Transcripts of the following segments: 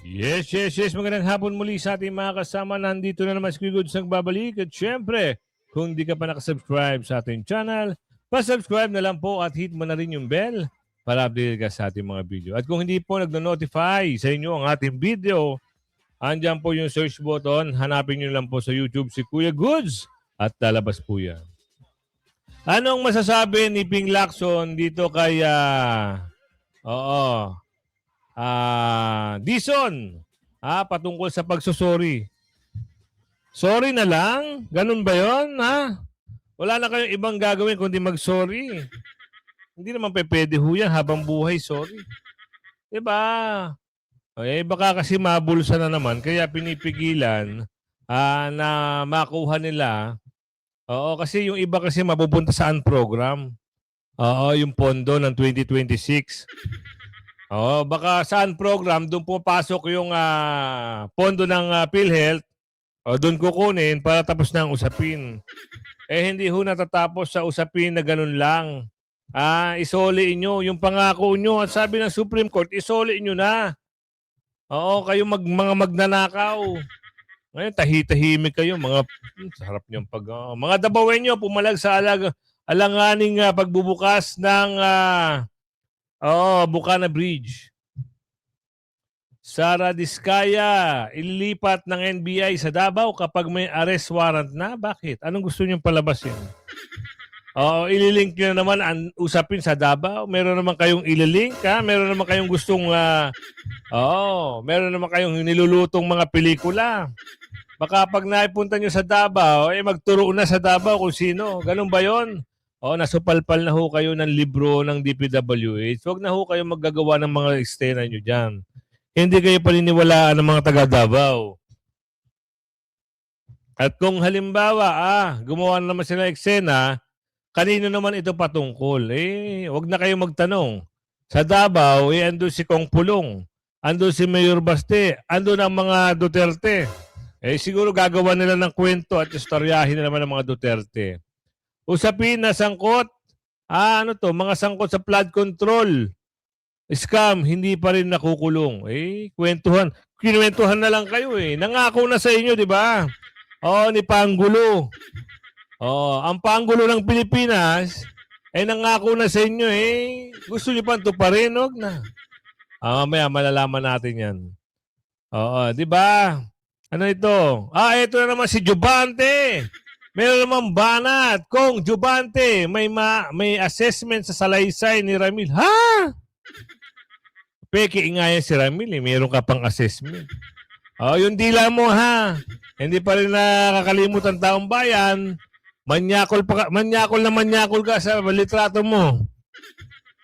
Yes. Magandang hapon muli sa ating mga kasama. Nandito na naman si Kuya Goods nagbabalik. At syempre, kung di ka pa nakasubscribe sa ating channel, pa-subscribe na lang po at hit mo na rin yung bell para update ka sa ating mga video. At kung hindi po nagno-notify sa inyo ang ating video, andyan po yung search button. Hanapin nyo lang po sa YouTube si Kuya Goods at lalabas po yan. Anong masasabi ni Ping Lacson dito kay Dison, patungkol sa pagsusori? Sorry na lang? Ganun ba yun, ha? Wala na kayong ibang gagawin kundi mag-sorry. Hindi naman pwede ho yan habang buhay, sorry. Diba? Baka kasi mabulsa na naman, kaya pinipigilan na makuha nila. Oo, kasi yung iba kasi mapupunta sa program. Oo, yung pondo ng 2026. Oo, baka saan program, doon pumapasok yung pondo ng PhilHealth, o doon kukunin para tapos na ang usapin. Hindi ho natatapos sa usapin na ganun lang. Isoli nyo yung pangako nyo. At sabi ng Supreme Court, isoli nyo na. Oo, kayo mga magnanakaw. Ngayon, tahimik kayo. Sarap niyong mga Dabawenyo, pumalag sa alanganing pagbubukas ng Bukana Bridge. Sara Diskaya, ililipat ng NBI sa Davao kapag may arrest warrant na. Bakit? Anong gusto niyong palabasin? Ililink niyo na naman ang usapin sa Davao. Meron naman kayong ililink, ha? Meron naman kayong gustong, meron naman kayong nilulutong mga pelikula. Baka pag naipunta nyo sa Davao, magturo na sa Davao kung sino. Ganun ba yon? Nasupalpal na ho kayo ng libro ng DPWH. Huwag na ho kayo maggagawa ng mga eksena nyo dyan. Hindi kayo paniniwalaan ng mga taga-Davao. At kung halimbawa, gumawa naman sila eksena, kanino naman ito patungkol? Huwag na kayo magtanong. Sa Davao, andun si Kong Pulong, andun si Mayor Baste, andun ang mga Duterte. Siguro gagawa nila ng kwento at istoryahin na naman ng mga Duterte. Usapin na sangkot, mga sangkot sa flood control. Scam, hindi pa rin nakukulong. Kinuwentuhan na lang kayo Nangako na sa inyo, di ba? Ni Pangulo. Ang Pangulo ng Pilipinas, nangako na sa inyo Gusto niyo pa tuparin, huwag na. Mamaya malalaman natin yan. Di ba? Ano ito? Ito na naman si Jubante. Meron naman banat. Kung Jubante, may assessment sa salaysay ni Ramil. Ha? Peke nga yan si Ramil. Meron ka pang assessment. Yung dila mo ha. Hindi pa rin nakakalimutan taong bayan. Manyakol ka sa litrato mo.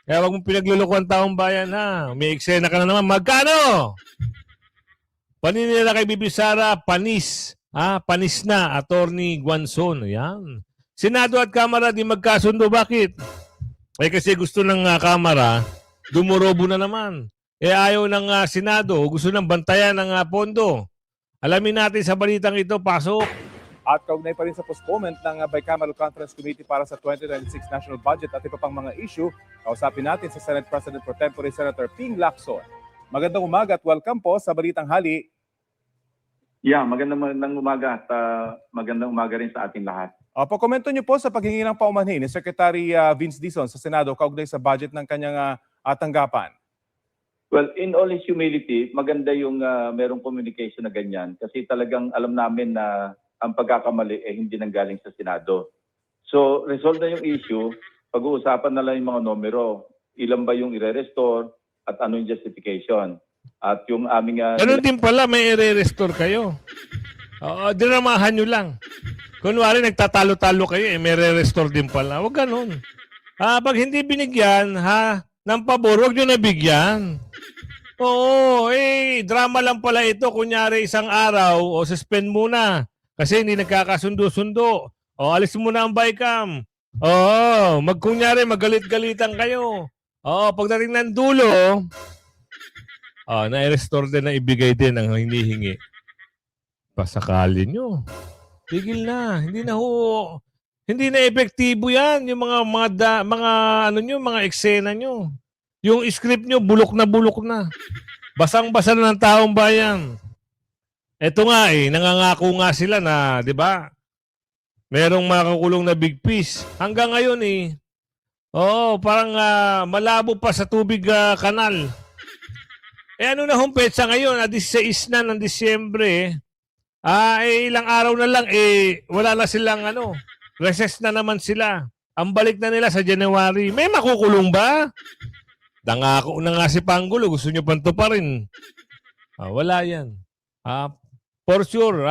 Kaya wag mong pinaglulukuhan taong bayan ha. May eksena ka na naman. Magkano? Paninila kay Bibi Sara, panis. Panis na, Attorney Guanzon. Ayan. Senado at Kamara di magkasundo. Bakit? Kasi gusto ng Kamara, dumurobo na naman. Ayaw ng Senado, gusto ng bantayan ng pondo. Alamin natin sa balitang ito, pasok. At kaugnay pa rin sa postponement ng Bicameral Conference Committee para sa 2026 National Budget at iba pang mga issue, kausapin natin sa Senate President Pro Tempore Senator Ping Lacson. Magandang umaga at welcome po sa Balitang Hali. Magandang umaga at magandang umaga rin sa ating lahat. Komento niyo po sa paghingi ng paumanhin ni Secretary Vince Dizon sa Senado kaugnay sa budget ng kanyang tanggapan. Well, in all his humility, maganda yung merong communication na ganyan kasi talagang alam namin na ang pagkakamali hindi nanggaling sa Senado. So, resolve na yung issue, pag-uusapan na lang yung mga numero, ilan ba yung i-restore at ano yung justification. At yung aming... Ganun din pala, may i-restore kayo. Dinamahan nyo lang. Kunwari, nagtatalo-talo kayo, may re-restore din pala. Huwag ganun. Pag hindi binigyan, ng pabor, huwag nyo nabigyan. Drama lang pala ito. Kunyari, isang araw, suspend muna. Kasi hindi nagkakasundo-sundo. Alis muna ang BICAM. Kunyari, magalit-galitan kayo. Pagdating ng dulo, na-restore din na ibigay din ang hinihingi. Pasakali nyo. Tigil na. Hindi na epektibo yan. Yung mga eksena nyo. Yung script nyo, bulok na bulok na. Basang-basa na ng taong bayan. Ito nga nangangako nga sila na, di ba, merong makakulong na big fish. Hanggang ngayon oo, parang malabo pa sa tubig kanal. Ano na hong petsa ngayon? 16 na ng Disyembre. Ilang araw na lang, wala na silang recess na naman sila. Ang balik na nila sa January. May makukulong ba? Dangako na nga si Pangulo. Gusto nyo pa rin. Wala yan. For sure,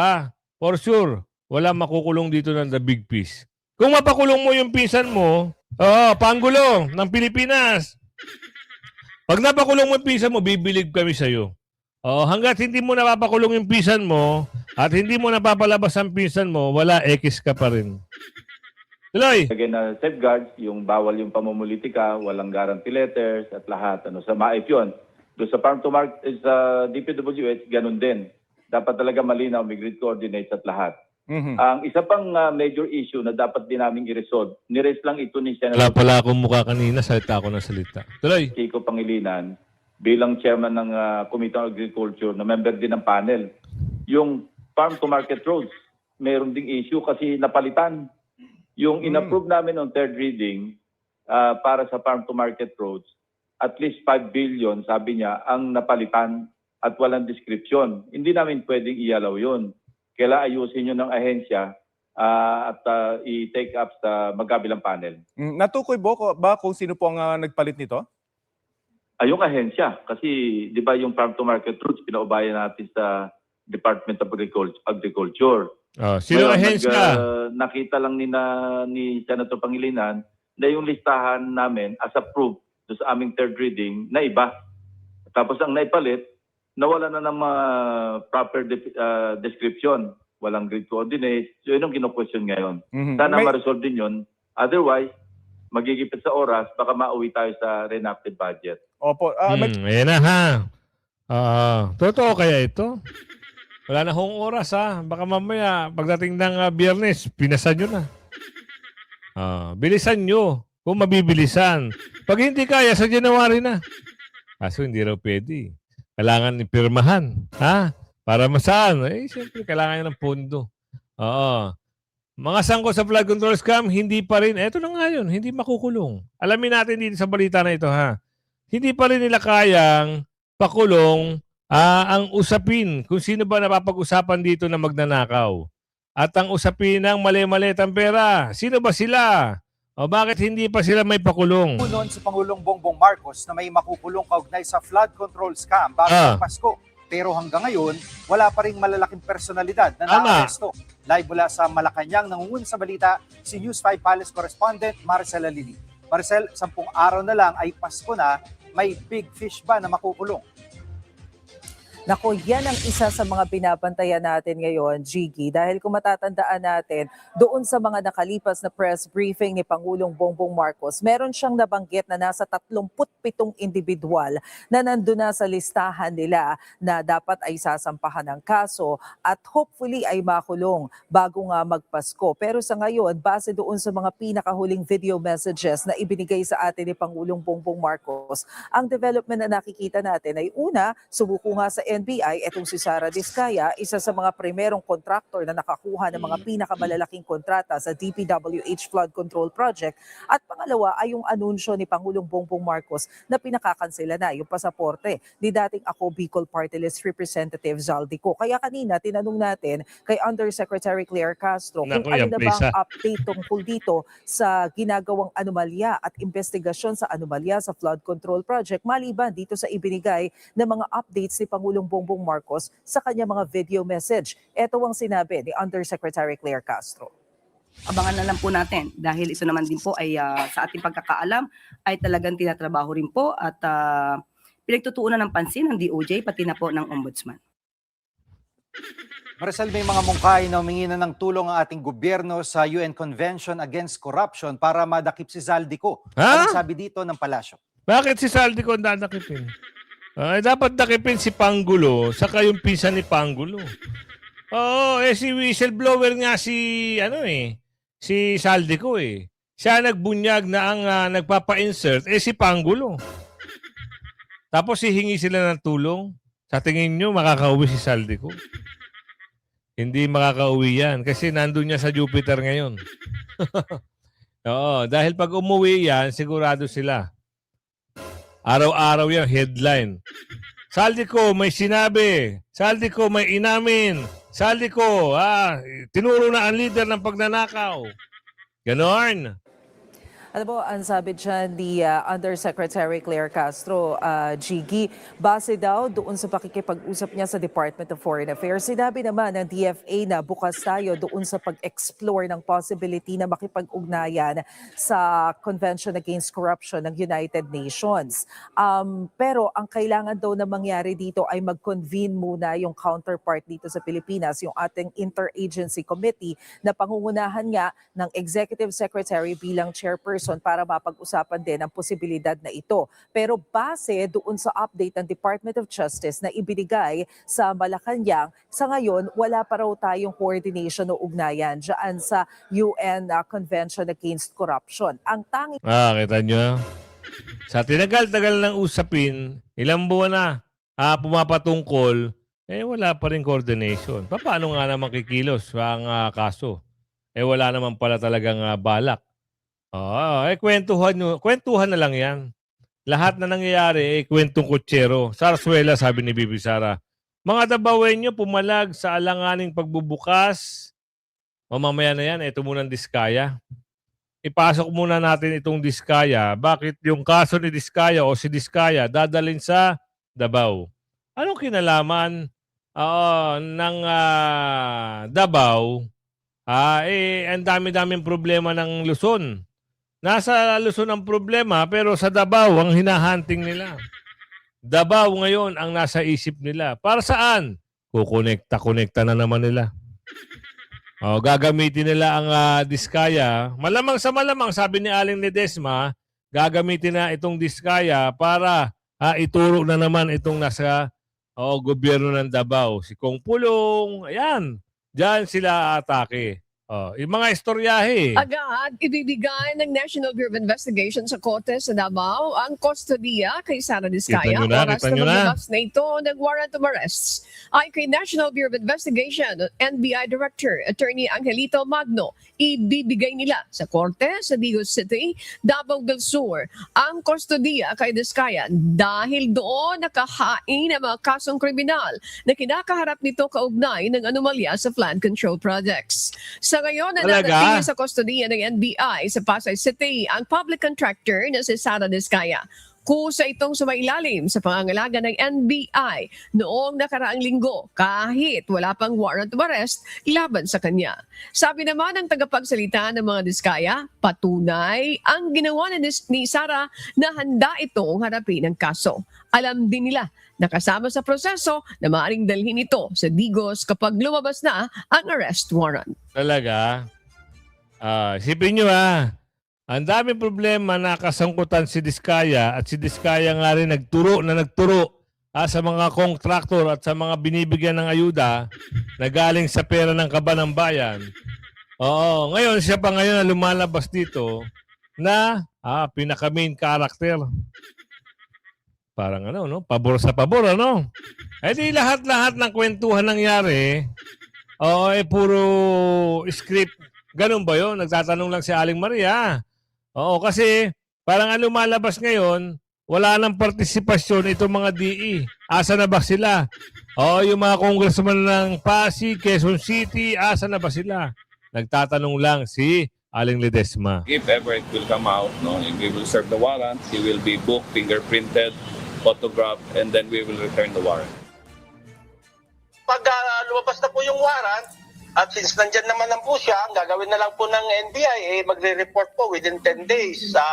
for sure. Wala makukulong dito ng the big fish. Kung mapakulong mo yung pinsan mo, Pangulo ng Pilipinas. Pag napakulong mo yung pinsan mo, bibilib kami sa'yo. Hanggat hindi mo napapakulong yung pinsan mo at hindi mo napapalabas ang pinsan mo, wala, X ka pa rin. Tuloy. Again, safeguards, yung bawal yung pamumulitika, walang guarantee letters at lahat. Sa MAIF yun. Doon sa farm to market, sa DPWH, ganun din. Dapat talaga malinaw, may grid coordinates at lahat. Ang isa pang major issue na dapat din namin i-resolve, ni-raise lang ito ni Wala Senator pala akong mukha kanina, salita ako ng salita. Tuloy. Kiko Pangilinan bilang chairman ng Committee on Agriculture na member din ng panel. Yung farm to market roads, mayroon ding issue kasi napalitan. Yung in-approve namin on third reading para sa farm to market roads, at least 5 billion, sabi niya, ang napalitan at walang description. Hindi namin pwedeng ialaw yun. Kailangan ayusin yun ng ahensya at i-take up sa magkabilang panel. Natukoy ba kung sino po ang nagpalit nito? Yung ahensya. Kasi di ba yung farm to market routes, pinaubayan natin sa Department of Agriculture. Sino Ngayon, ahensya? Nakita lang ni Senator Pangilinan na yung listahan namin as approved doon sa aming third reading na iba. Tapos ang naipalit, nawala na ng proper description. Walang grid coordinates. So yun ang kino-question ngayon. Sana ma-resolve din yun. Otherwise, magigipit sa oras, baka mauwi tayo sa reenacted budget. Opo. Ayan na ha. Totoo kaya ito? Wala na hong oras Baka mamaya, pagdating ng Biyernes, pinasan nyo na. Bilisan nyo kung mabibilisan. Pag hindi kaya, sa January na. Kaso hindi raw pwede. Kailangan ipirmahan. Para masaan? Siyempre, kailangan niya ng pondo. Mga sangko sa flood control scam, hindi pa rin. Eto na nga yun, hindi makukulong. Alamin natin dito sa balita na ito, Hindi pa rin nila kayang pakulong ang usapin. Kung sino ba napapag-usapan dito na magnanakaw. At ang usapin ng mali-malitang pera. Sino ba sila? Bakit hindi pa sila may pakulong? Noon si Pangulong Bongbong Marcos na may makukulong kaugnay sa flood control scam bago ang Pasko. Pero hanggang ngayon, wala pa ring malalaking personalidad na naaresto. Live mula sa Malacanang, nangungun sa balita si News 5 Palace correspondent Maricel Alili. Maricel, 10 araw na lang ay Pasko na, may big fish ba na makukulong? Naku, yan ang isa sa mga binabantayan natin ngayon, Jiggy. Dahil kung matatandaan natin, doon sa mga nakalipas na press briefing ni Pangulong Bongbong Marcos, meron siyang nabanggit na nasa 37 individual na nandun na sa listahan nila na dapat ay sasampahan ng kaso at hopefully ay makulong bago nga magpasko. Pero sa ngayon, base doon sa mga pinakahuling video messages na ibinigay sa atin ni Pangulong Bongbong Marcos, ang development na nakikita natin ay una, sumuko nga sa NBI, itong si Sara Diskaya, isa sa mga primerong kontraktor na nakakuha ng mga pinakamalalaking kontrata sa DPWH Flood Control Project. At pangalawa ay yung anunsyo ni Pangulong Bongbong Marcos na pinakakansela na yung pasaporte ni dating Ako Bicol Party List Representative Zaldico. Kaya kanina tinanong natin kay Undersecretary Claire Castro kung ano na ba ang update tungkol dito sa ginagawang anomalya at investigasyon sa anomalya sa Flood Control Project maliban dito sa ibinigay na mga updates ni Pangulong Bongbong Marcos sa kanya mga video message. Ito ang sinabi ni Undersecretary Claire Castro. Abangan na lang po natin dahil isa naman din po ay sa ating pagkakaalam ay talagang tinatrabaho rin po at pinagtutuunan ng pansin ng DOJ pati na po ng Ombudsman. Maricel, may mga mungkahi na humingi na ng tulong ang ating gobyerno sa UN Convention Against Corruption para madakip si Zaldico. Anong sabi dito ng palasyo? Bakit si Zaldico ang dadakipin? Dapat dakipin si Pangulo, saka yung pisa ni Pangulo. Si whistleblower nga si Zaldico Siya nagbunyag na ang nagpapa-insert, si Pangulo. Tapos hihingi sila ng tulong. Sa tingin nyo, makakauwi si Saldico? Hindi makakauwi yan kasi nandun niya sa Jupiter ngayon. Oo, dahil pag umuwi yan, sigurado sila. Araw-araw yan, headline. Saldico, may sinabi. Saldico, may inamin. Saldico, tinuro na ang leader ng pagnanakaw. Ganon. Alam mo, ang sabi dyan ni Undersecretary Claire Castro, Gigi, base daw doon sa pakikipag-usap niya sa Department of Foreign Affairs, sinabi naman ng DFA na bukas tayo doon sa pag-explore ng possibility na makipag-ugnayan sa Convention Against Corruption ng United Nations. Pero ang kailangan daw na mangyari dito ay mag-convene muna yung counterpart dito sa Pilipinas, yung ating Interagency Committee na pangungunahan nga ng Executive Secretary bilang chairperson para mapag-usapan din ang posibilidad na ito. Pero base doon sa update ng Department of Justice na ibinigay sa Malacanang, sa ngayon wala pa raw tayong coordination o ugnayan dyan sa UN Convention Against Corruption. Ang tanging Kita nyo? Sa tinagal-tagal ng usapin, ilang buwan na pumapatungkol, wala pa rin coordination. Paano nga naman kikilos ang kaso? Wala naman pala talagang balak. Kwentuhan na lang yan. Lahat na nangyayari, kwentong kutsero. Sarsuela, sabi ni Bibi Sara. Mga Dabawenyo, pumalag sa alanganing pagbubukas. Mamaya na yan, ito muna ang Diskaya. Ipasok muna natin itong Diskaya. Bakit yung kaso ni Diskaya o si Diskaya dadalhin sa Davao? Anong kinalaman ng Davao? Ang dami-daming problema ng Luzon. Nasa Luzon ang problema pero sa Davao ang hinahunting nila. Davao ngayon ang nasa isip nila. Para saan? Kukonekta na naman nila. Gagamitin nila ang Diskaya. Malamang sa malamang, sabi ni Aling Ledesma, gagamitin na itong Diskaya para ituro na naman itong nasa gobyerno ng Davao. Si Kong Pulong, ayan. Diyan sila atake. Yung mga istoryahe. Agad, ibibigay ng National Bureau of Investigation sa Korte sa Davao ang kustodiya kay Sara Diskaya. Kita nyo na, Oras kita na nyo na. maglabas na ito ng warrant of arrests ay kay National Bureau of Investigation NBI Director Attorney Angelito Magno. Ibibigay nila sa Korte sa Digos City, Davao del Sur ang kustodiya kay Diskaya dahil doon nakahain ang mga kasong kriminal na kinakaharap nito kaugnay ng anomalya sa flood control projects. Sa ngayon, Talaga? nananatili sa kustodiya ng NBI sa Pasay City ang public contractor na si Sara Diskaya. Kusa itong sumailalim sa pangangalaga ng NBI noong nakaraang linggo kahit wala pang warrant of arrest laban sa kanya. Sabi naman ng tagapagsalita ng mga Diskaya, patunay ang ginawa ni Sara na handa itong harapin ang kaso. Alam din nila na kasama sa proseso na maaaring dalhin ito sa Digos kapag lumabas na ang arrest warrant. Talaga? Isipin nyo ang daming problema na kasangkutan si Diskaya at si Diskaya nga rin nagturo sa mga kontraktor at sa mga binibigyan ng ayuda na galing sa pera ng kaban ng bayan. Ngayon siya pa ngayon na lumalabas dito na pinaka-main character. Parang pabor sa pabor, di lahat-lahat ng kwentuhan nangyari, puro script. Ganun ba yun? Nagtatanong lang si Aling Maria. Kasi parang ang lumalabas ngayon, wala nang partisipasyon itong mga DE. Asa na ba sila? Yung mga congressman ng Pasig, Quezon City, asa na ba sila? Nagtatanong lang si Aling Ledesma. If ever it will come out, we will serve the warrant, he will be booked, fingerprinted, photographed, and then we will return the warrant. Pag lumabas na po yung warrant, at since nandyan naman lang po siya, ang gagawin na lang po ng NBI, magre-report po within 10 days sa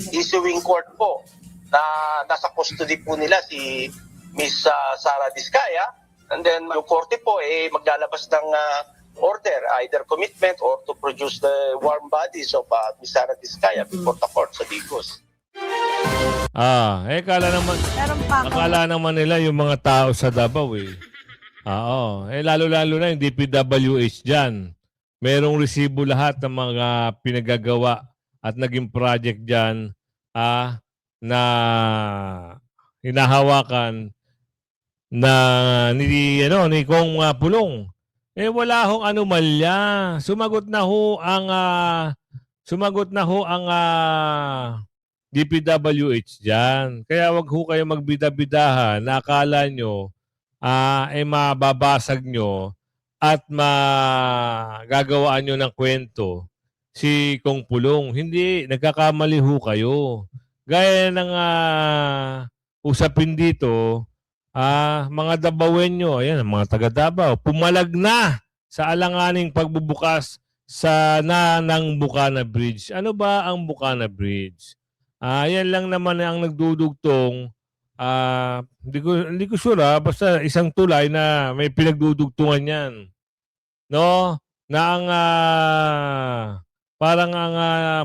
issuing court po na nasa custody po nila si Miss Sara Diskaya. And then yung korte po maglalabas ng order, either commitment or to produce the warm bodies of Miss Sara Diskaya before the court sa Digos. Akala naman nila yung mga tao sa Davao lalo-lalo na yung DPWH dyan. Merong resibo lahat ng mga pinagagawa at naging project dyan na hinahawakan na ni Kong Pulong. Wala hong anomalya. Sumagot na ho ang DPWH diyan. Kaya wag ho kayo magbida-bidahan na akala nyo mababasag nyo at magagawaan nyo ng kwento si Kong Pulong. Hindi, nagkakamali ho kayo. Gaya ng usapin dito, mga Dabawenyo, ayan, mga taga Davao, pumalag na sa alanganing pagbubukas ng Bukana Bridge. Ano ba ang Bukana Bridge? Yan lang naman ang nagdudugtong. Hindi ko sure, basta isang tulay na may pinagdudugtungan yan. No? Na ang parang ang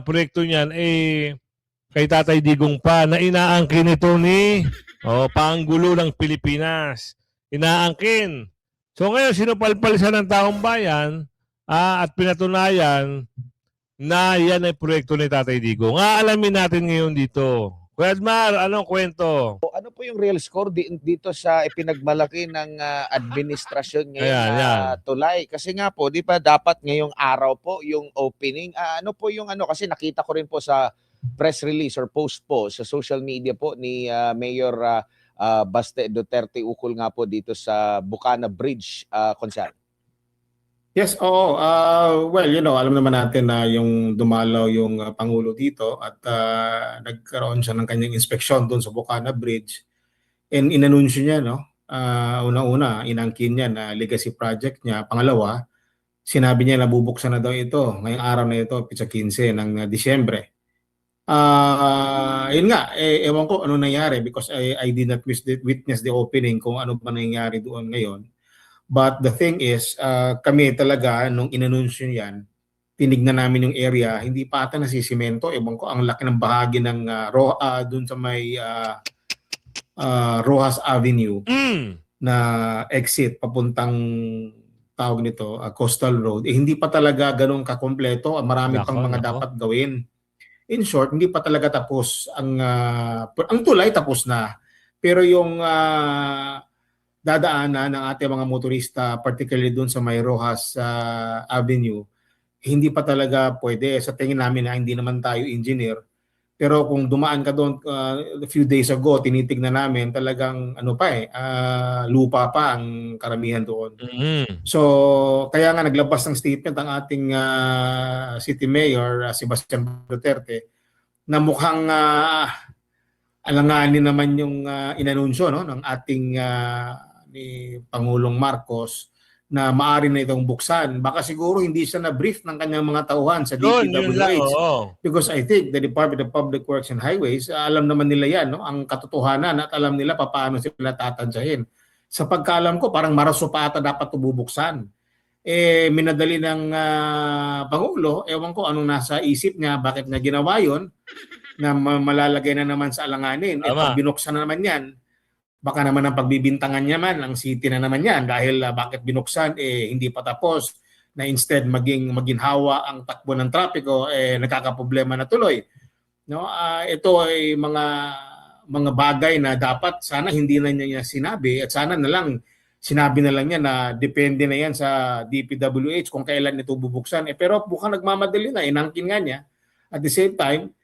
proyekto niyan kay Tatay Digong pa na inaangkin ito ni Pangulo ng Pilipinas. Inaangkin. So ngayon, sinupalpal siya ng taong bayan at pinatunayan na yan ay proyekto ni Tatay Digong. Alamin natin ngayon dito. Kuya Edmar, anong kwento? Ano po yung real score dito sa ipinagmalaki ng administrasyon ngayon Ayan, na yan. tulay? Kasi nga po, di ba dapat ngayong araw po yung opening? Ano po yung kasi nakita ko rin po sa press release or post po sa social media po ni Mayor Baste Duterte ukol nga po dito sa Bukana Bridge, Konsyal. Yes, oo. Well, alam naman natin na yung dumalaw yung Pangulo dito at nagkaroon siya ng kanyang inspeksyon doon sa Bukana Bridge. And inanunsyo niya, una-una, inangkin niya na legacy project niya. Pangalawa, sinabi niya na bubuksan na daw ito ngayong araw na ito, pitsa 15 ng Disyembre. Yun nga, ewan ko ano nangyari because I did not witness the opening kung ano ba nangyari doon ngayon. But the thing is, kami talaga, nung inanunsyo yan, tinignan namin yung area, hindi pa ata nasisimento. Ewan ko, ang laki ng bahagi ng dun sa may Rojas Avenue na exit papuntang tawag nito, Coastal Road. Hindi pa talaga ganun kakompleto. Marami pang mga dapat gawin. In short, hindi pa talaga tapos. Ang tulay tapos na. Pero yung dadaanan ng ating mga motorista, particularly doon sa may Rojas Avenue, hindi pa talaga pwede. Sa tingin namin na hindi naman tayo engineer. Pero kung dumaan ka doon a few days ago, tinitignan namin talagang lupa pa ang karamihan doon. So, kaya nga naglabas ng statement ang ating City Mayor, Sebastian Duterte, na mukhang alanganin naman yung inanunsyo ng ating ni Pangulong Marcos na maaari na itong buksan. Baka siguro hindi siya na-brief ng kanyang mga tauhan sa DPWH. Because I think the Department of Public Works and Highways, alam naman nila yan, ang katotohanan at alam nila paano sila tatantsahin. Sa pagkaalam ko, parang maraso pa ata dapat bubuksan. Minadali ng Pangulo, ewan ko anong nasa isip niya, bakit niya ginawa yun, na malalagay na naman sa alanganin. Pag binuksan na naman yan, baka naman ang pagbibintangan niya man, ang city na naman yan dahil bakit binuksan, hindi pa tapos, na instead maginhawa ang takbo ng trapiko, nagkakaproblema na tuloy. Ito ay mga bagay na dapat sana hindi na niya sinabi at sana na lang sinabi na lang niya na depende na yan sa DPWH kung kailan ito bubuksan. Pero mukhang nagmamadali na, inangkin nga niya. At the same time,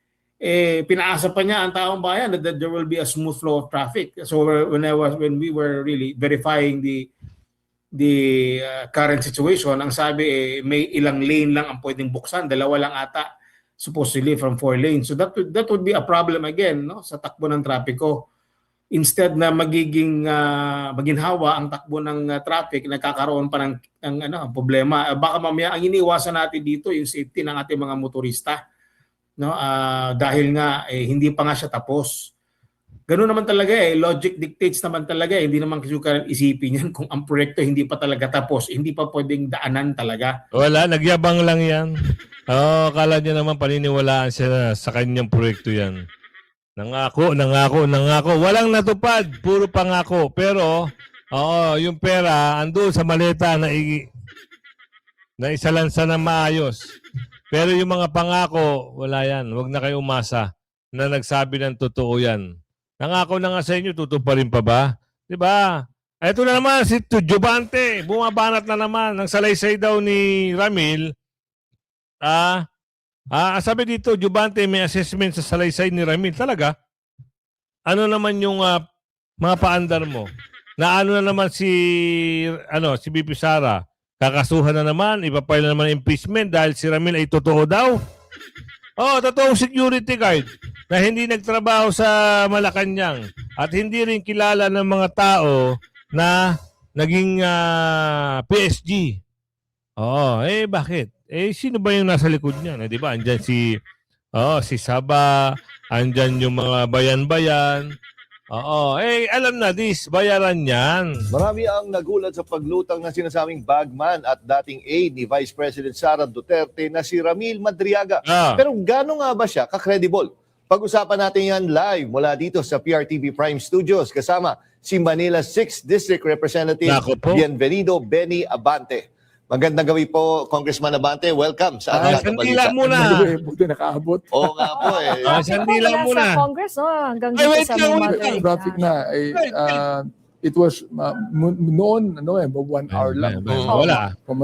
pinaasa pa niya ang taong bayan that there will be a smooth flow of traffic. So when we were really verifying the current situation, ang sabi may ilang lane lang ang pwedeng buksan, dalawa lang ata supposedly from 4 lanes. So that would be a problem again sa takbo ng trapiko. Instead na maginhawa ang takbo ng traffic, nagkakaroon pa ng problema. Baka mamaya ang iniwasan natin dito yung safety ng ating mga motorista. Dahil nga hindi pa nga siya tapos. Ganoon naman talaga logic dictates naman talaga hindi naman kasi isipin yan kung ang proyekto hindi pa talaga tapos, hindi pa pwedeng daanan talaga. Wala, nagyabang lang yan. Akala niya naman paniniwalaan siya sa kanyang proyekto yan. Nangako. Walang natupad, puro pangako. Pero yung pera ando sa maleta na isalansa na maayos. Pero yung mga pangako, wala yan. Huwag na kayo umasa na nagsabi ng totoo yan. Nangako na nga sa inyo, tutuparin pa ba? Di ba? Ito na naman, si Jubante, bumabanat na naman. Ang salaysay daw ni Ramil, sabi dito, Jubante, may assessment sa salaysay ni Ramil. Talaga? Ano naman yung mga paandar mo? Na ano na naman si BP Sara? Kakasuhan na naman, ipapile na naman impeachment dahil si Ramil ay totoo daw. Totoong security guard na hindi nagtrabaho sa Malacanang at hindi rin kilala ng mga tao na naging PSG. Bakit? Sino ba yung nasa likod niya? Di ba? Andyan si Saba, andyan yung mga bayan-bayan. Alam na bayaran yan. Marami ang nagulat sa paglutang na sinasabing bagman at dating aide ni Vice President Sara Duterte na si Ramil Madriaga. Pero gano'n nga ba siya ka-credible? Pag-usapan natin yan live mula dito sa PRTV Prime Studios kasama si Manila 6th District Representative Bienvenido Benny Abante. Magandang gabi po, Congressman Abante. Welcome sa ating Sandila muna. Buti nakaabot. Oo nga po eh. Sandila muna. Sa Congress, hanggang dito sa mga Traffic na. It was noon, 1 hour lang. Wala. From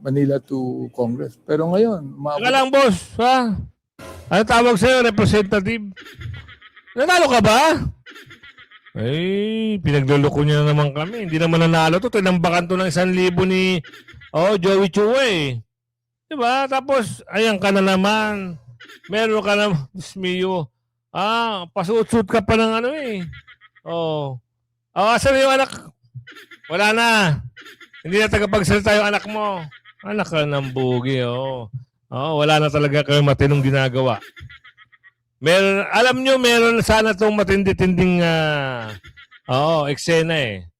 Manila to Congress. Pero ngayon, Teka lang, boss. Ano tawag sa'yo, representative? Nanalo ka ba? Pinagluloko niya na naman kami. Hindi naman nanalo to. Tinambakan to ng 1,000 ni Joey Chue. Diba? Tapos, ayan ka na naman. Meron ka na, Mio. Pasuot-suot ka pa ng sabi yung anak, wala na. Hindi na tagapagsalita yung anak mo. Anak ka ng bugi, wala na talaga kayo matinong ginagawa. Alam nyo, meron sana itong matindi-tinding eksena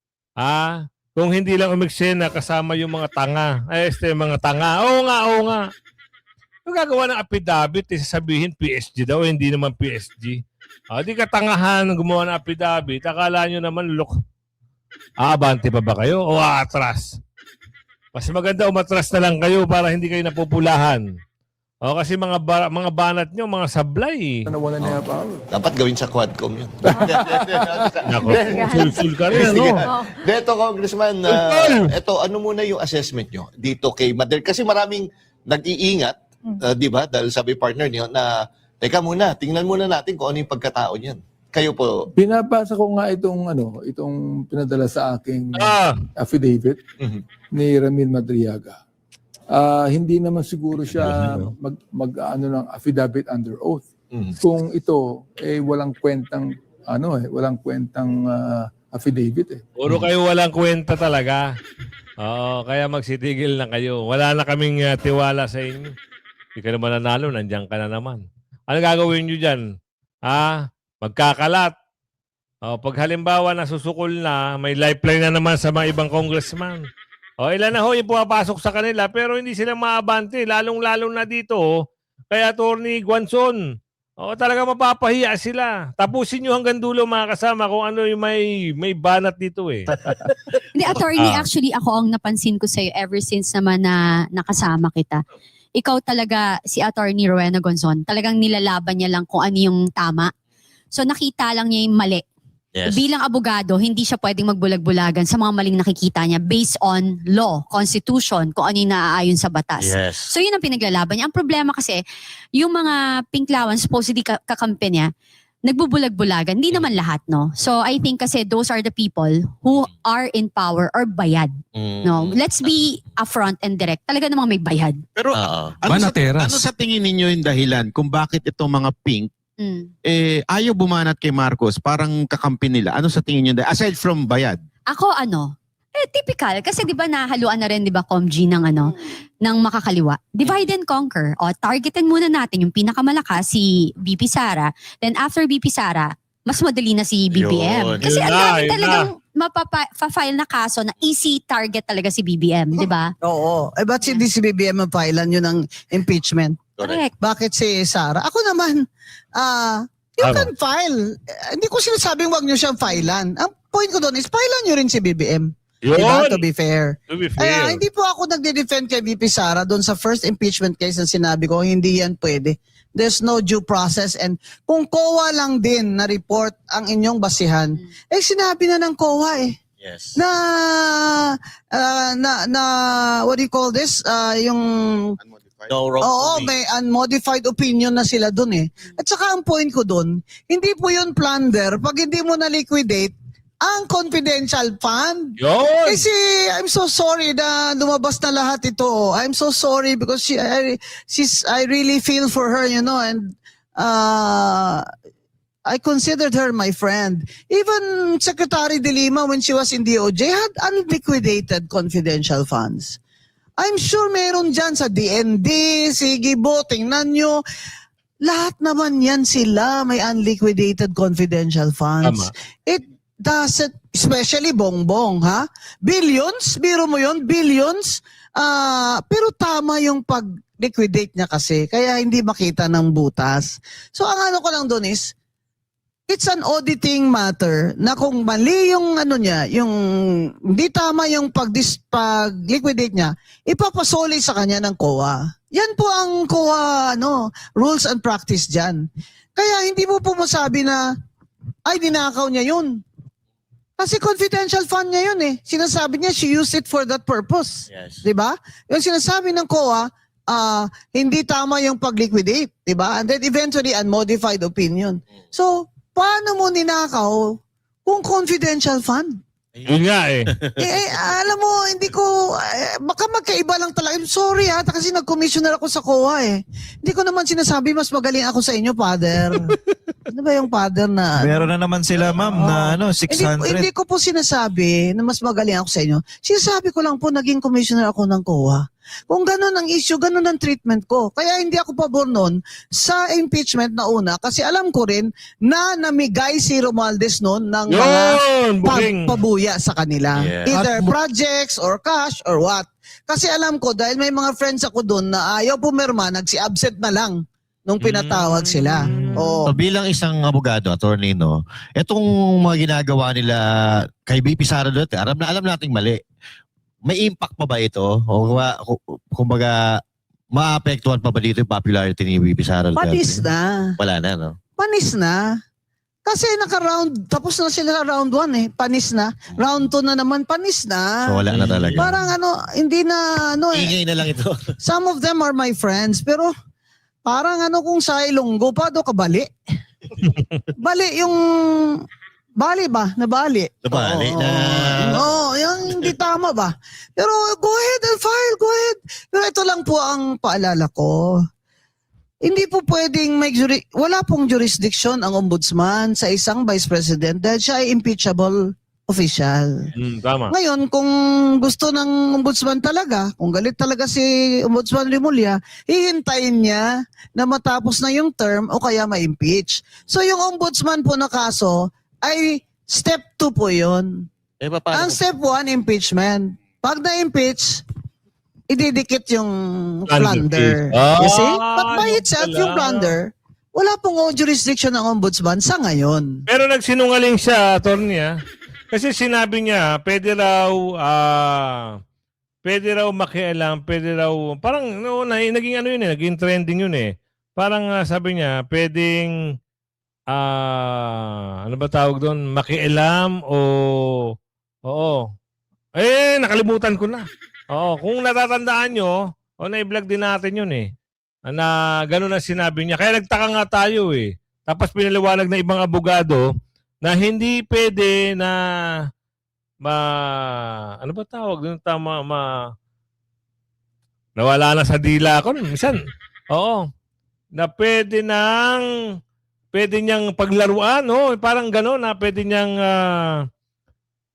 kung hindi lang umeksena kasama yung mga tanga. Mga tanga. Oo nga. Yung gagawa ng affidavit, sasabihin PSG daw, hindi naman PSG. Di katangahan gumawa ng affidavit. Akala nyo naman, Abante pa ba kayo o atras? Mas maganda umatras na lang kayo para hindi kayo napupulahan. Kasi mga banat nyo, mga sablay. nawalan niya pa. Dapat gawin sa Quadcom yun. Sul-sul ka rin, Dito, Congressman, ano muna yung assessment nyo dito kay Madrid? Kasi maraming nag-iingat, di ba? Dahil sabi partner niyo na, teka muna, tingnan muna natin kung ano yung pagkatao niyan. Kayo po. Binabasa ko nga itong pinadala sa aking affidavit ni Ramil Madriaga. Hindi naman siguro siya ng affidavit under oath. Kung ito walang kwentang affidavit Puro kayo walang kwenta talaga. Kaya magsitigil na kayo. Wala na kaming tiwala sa inyo. Hindi ka naman nanalo, nandiyan ka na naman. Ano gagawin nyo dyan? Magkakalat. Pag halimbawa nasusukol na, may lifeline na naman sa mga ibang congressman. Ilan na yung pumapasok sa kanila pero hindi sila maabante. Lalong-lalo na dito. Kaya Attorney Guanzon, talaga mapapahiya sila. Tapusin nyo hanggang dulo mga kasama kung ano yung may banat dito Hindi, Attorney, actually ako ang napansin ko sa'yo ever since naman na nakasama kita. Ikaw talaga, si Attorney Rowena Guanzon, talagang nilalaban niya lang kung ano yung tama. So nakita lang niya yung mali. Yes. Bilang abogado, hindi siya pwedeng magbulag-bulagan sa mga maling nakikita niya based on law, constitution, kung ano yung naaayon sa batas. Yes. So yun ang pinaglalaban niya. Ang problema kasi, yung mga pinklawan, supposedly kakampi niya, nagbubulag-bulagan. Hindi naman lahat, no? So I think kasi those are the people who are in power or bayad. No? Let's be upfront and direct. Talaga namang may bayad. Pero ano sa tingin ninyo yung dahilan kung bakit itong mga pink ayaw bumanat kay Marcos, parang kakampi nila? Ano sa tingin nyo? Aside from bayad? Ako typical. Kasi di ba nahaluan na rin, di ba, Comg ng makakaliwa. Divide and conquer. Targetin muna natin yung pinakamalakas, si BP Sara. Then after BP Sara, mas madali na si BBM. Kasi ang dami talagang mapapa-file na kaso na easy target talaga si BBM, di ba? Oo. Ba't hindi si BBM mapilan yun ng impeachment? Correct. Bakit si Sara? Ako naman, you can file. Hindi ko sinasabing wag nyo siyang filean. Ang point ko doon is filean nyo rin si BBM. Diba? To be fair. Hindi po ako nagde-defend kay VP Sara doon sa first impeachment case na sinabi ko, hindi yan pwede. there's no due process. And kung COA lang din na report ang inyong basihan, sinabi na ng COA Yes. what do you call this? Yung No wrong oo, may unmodified opinion na sila dun At saka ang point ko dun, hindi po yun plunder pag hindi mo na-liquidate ang confidential fund. Yun! Kasi I'm so sorry na lumabas na lahat ito. I'm so sorry because I really feel for her, and I considered her my friend. Even Secretary De Lima, when she was in DOJ, had unliquidated confidential funds. I'm sure meron dyan sa DND, sige bo, tingnan nyo. Lahat naman yan sila may unliquidated confidential funds. Tama. It doesn't, especially Bongbong, ha? Billions, biro mo yun, billions. Pero tama yung pag-liquidate niya kasi, kaya hindi makita ng butas. So ang ano ko lang doon is, it's an auditing matter na kung mali yung niya, yung hindi tama yung pag-liquidate niya, ipapasoli sa kanya ng COA. Yan po ang COA rules and practice dyan. Kaya hindi mo po masabi na ay dinakaw niya yun. Kasi confidential fund niya yun Sinasabi niya she used it for that purpose. Yes. 'Di ba? Yung sinasabi ng COA, hindi tama yung pag-liquidate, 'di ba? And then eventually unmodified opinion. So paano mo ninakaw kung confidential fund? Yun nga Alam mo, hindi ko, baka magkaiba lang talaga. I'm sorry kasi nag-commissioner ako sa COA Hindi ko naman sinasabi mas magaling ako sa inyo, Father. Ano ba yung Father na? Meron na naman sila, ma'am, na 600. Hindi ko po sinasabi na mas magaling ako sa inyo. Sinasabi ko lang po, naging commissioner ako ng COA. Kung ganun ang issue, ganun ang treatment ko. Kaya hindi ako pabor nun sa impeachment na una kasi alam ko rin na namigay si Romualdez noon ng mga pabuya sa kanila. Yeah. Either projects or cash or what. Kasi alam ko, dahil may mga friends ako doon na ayaw pumirma, nagsi-absent na lang nung pinatawag sila. So bilang isang abogado, attorney, itong mga ginagawa nila kay BP Sara Duterte, alam nating mali. May impact pa ba ito? O kumbaga, maapektuhan pa ba dito yung popularity ni BP Sara Duterte? Panis na. Wala na, no? Panis na. Kasi tapos na sila round 1 panis na. Round 2 na naman, panis na. So wala na talaga. Parang hindi na Ingay na lang ito. Some of them are my friends, pero parang kung sa Ilonggo pa do kabali. Bali yung bali ba? Nabali. Nabali na. No, yung hindi tama ba? Pero go ahead and file, go ahead. Pero ito lang po ang paalala ko. Hindi po pwedeng wala pong jurisdiction ang ombudsman sa isang vice president dahil siya ay impeachable official. Tama. Ngayon, kung gusto ng ombudsman talaga, kung galit talaga si Ombudsman Remulla, hihintayin niya na matapos na yung term o kaya ma-impeach. So yung ombudsman po na kaso ay step 2 po yun. Ang step 1, impeachment. Pag na-impeach, ididikit yung plunder. You see? But by itself, yung plunder, wala pong jurisdiction ng ombudsman sa ngayon. Pero nagsinungaling siya, attorney Kasi sinabi niya, pwede raw makialam, parang naging naging trending yun Parang sabi niya, pwedeng ano ba tawag doon? Makialam nakalimutan ko na. Kung natatandaan nyo, na-vlog din natin yun na gano'n ang sinabi niya. Kaya nagtaka nga tayo Tapos pinaliwanag ng ibang abogado na hindi pwede na ano ba tawag doon? Nawala na sa dila ko. Minsan, na pwede niyang paglaruan, parang gano'n na pwede niyang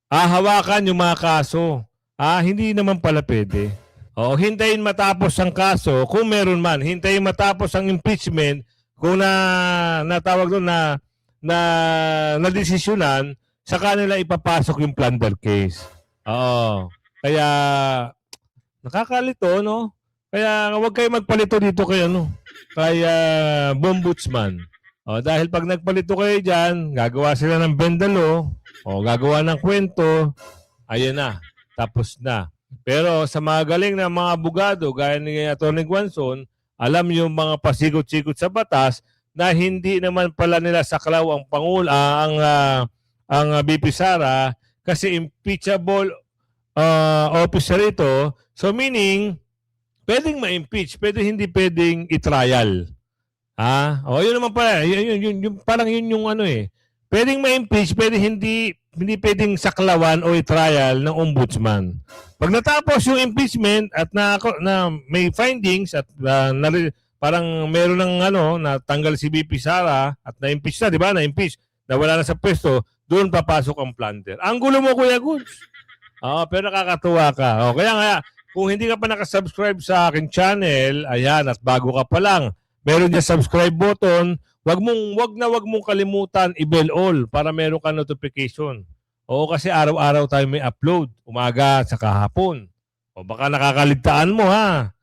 hawakan yung mga kaso. Hindi naman pala pwede. Hintayin matapos ang kaso, kung meron man. Hintayin matapos ang impeachment, kung natawag doon na desisyonan, sa kanila ipapasok yung plunder case. Kaya, nakakalito, Kaya huwag kayo magpalito dito kay Bombudsman. Dahil pag nagpalito kayo dyan, gagawa sila ng bendalo, gagawa ng kwento, ayan na, tapos na. Pero sa mga galing na mga abogado, gaya ni Atty. Guanzon, alam yung mga pasikot-sikot sa batas na hindi naman pala nila saklaw ang Pangulo, ang VP Sara kasi impeachable officer ito. So meaning, pwedeng ma-impeach, pero hindi pwedeng i-trial. O yun naman pala, yun, parang yun yung ano eh. Pwedeng ma-impeach, pero hindi pwedeng saklawan o i-trial ng ombudsman. Pag natapos yung impeachment at na may findings at parang meron ng natanggal si VP Sara at na-impeach na, di ba? Na-impeach, nawala na sa pwesto, doon papasok ang planter. Ang gulo mo, Kuya Goods. Pero nakakatuwa ka. Kaya nga, kung hindi ka pa nakasubscribe sa aking channel, ayan, at bago ka pa lang, meron dyan subscribe button, wag mong kalimutan i-bell all para meron ka notification. Kasi araw-araw tayo may upload, umaga sa kahapon. Baka nakakaligtaan mo ha.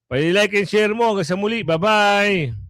Pa-like and share mo hanggang sa muli. Bye-bye!